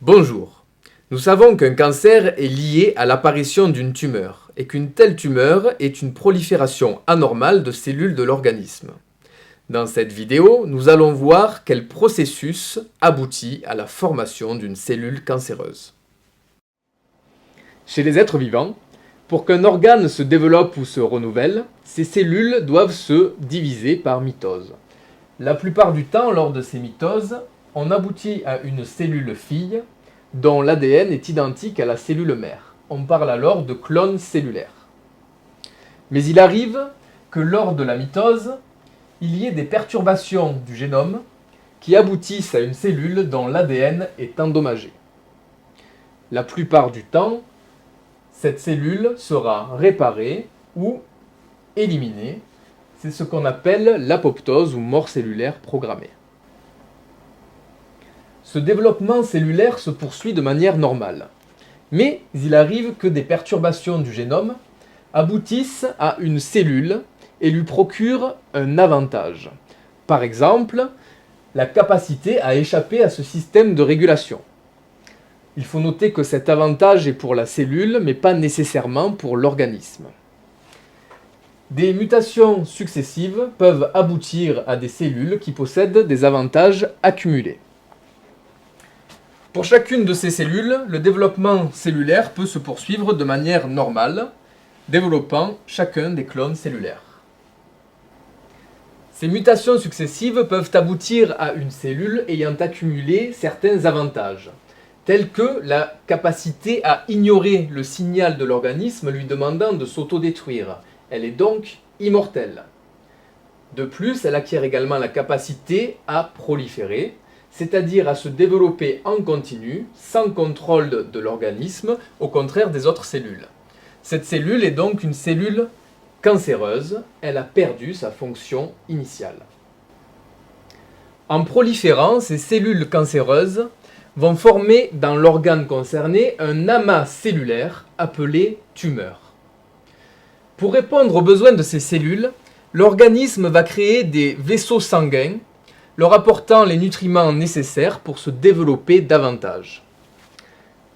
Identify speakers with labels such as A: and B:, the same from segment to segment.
A: Bonjour. Nous savons qu'un cancer est lié à l'apparition d'une tumeur et qu'une telle tumeur est une prolifération anormale de cellules de l'organisme. Dans cette vidéo, nous allons voir quel processus aboutit à la formation d'une cellule cancéreuse. Chez les êtres vivants, pour qu'un organe se développe ou se renouvelle, ces cellules doivent se diviser par mitose. La plupart du temps, lors de ces mitoses, on aboutit à une cellule fille dont l'ADN est identique à la cellule mère. On parle alors de clone cellulaire. Mais il arrive que lors de la mitose, il y ait des perturbations du génome qui aboutissent à une cellule dont l'ADN est endommagé. La plupart du temps, cette cellule sera réparée ou éliminée. C'est ce qu'on appelle l'apoptose ou mort cellulaire programmée. Ce développement cellulaire se poursuit de manière normale. Mais il arrive que des perturbations du génome aboutissent à une cellule et lui procurent un avantage. Par exemple, la capacité à échapper à ce système de régulation. Il faut noter que cet avantage est pour la cellule, mais pas nécessairement pour l'organisme. Des mutations successives peuvent aboutir à des cellules qui possèdent des avantages accumulés. Pour chacune de ces cellules, le développement cellulaire peut se poursuivre de manière normale, développant chacun des clones cellulaires. Ces mutations successives peuvent aboutir à une cellule ayant accumulé certains avantages, tels que la capacité à ignorer le signal de l'organisme lui demandant de s'autodétruire. Elle est donc immortelle. De plus, elle acquiert également la capacité à proliférer, c'est-à-dire à se développer en continu, sans contrôle de l'organisme, au contraire des autres cellules. Cette cellule est donc une cellule cancéreuse, elle a perdu sa fonction initiale. En proliférant, ces cellules cancéreuses vont former dans l'organe concerné un amas cellulaire appelé tumeur. Pour répondre aux besoins de ces cellules, l'organisme va créer des vaisseaux sanguins leur apportant les nutriments nécessaires pour se développer davantage.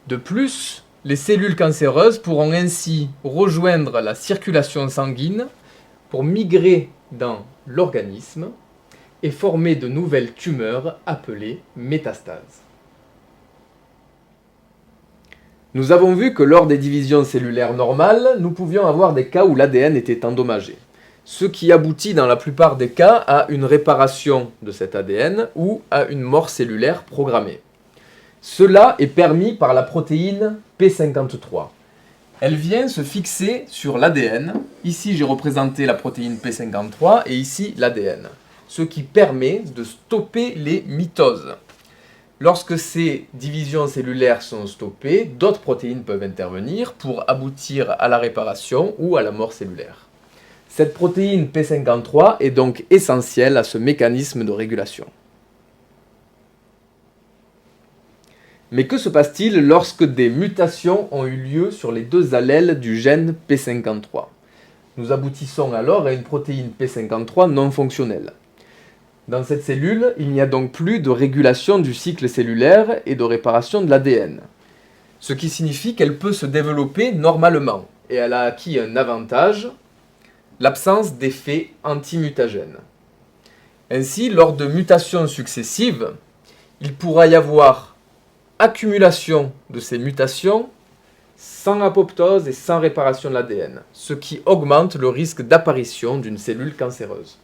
A: De plus, les cellules cancéreuses pourront ainsi rejoindre la circulation sanguine pour migrer dans l'organisme et former de nouvelles tumeurs appelées métastases. Nous avons vu que lors des divisions cellulaires normales, nous pouvions avoir des cas où l'ADN était endommagé, ce qui aboutit dans la plupart des cas à une réparation de cet ADN ou à une mort cellulaire programmée. Cela est permis par la protéine P53. Elle vient se fixer sur l'ADN. Ici, j'ai représenté la protéine P53 et ici l'ADN, ce qui permet de stopper les mitoses. Lorsque ces divisions cellulaires sont stoppées, d'autres protéines peuvent intervenir pour aboutir à la réparation ou à la mort cellulaire. Cette protéine P53 est donc essentielle à ce mécanisme de régulation. Mais que se passe-t-il lorsque des mutations ont eu lieu sur les deux allèles du gène P53 ? Nous aboutissons alors à une protéine P53 non fonctionnelle. Dans cette cellule, il n'y a donc plus de régulation du cycle cellulaire et de réparation de l'ADN, ce qui signifie qu'elle peut se développer normalement et elle a acquis un avantage, l'absence d'effets antimutagènes. Ainsi, lors de mutations successives, il pourra y avoir accumulation de ces mutations sans apoptose et sans réparation de l'ADN, ce qui augmente le risque d'apparition d'une cellule cancéreuse.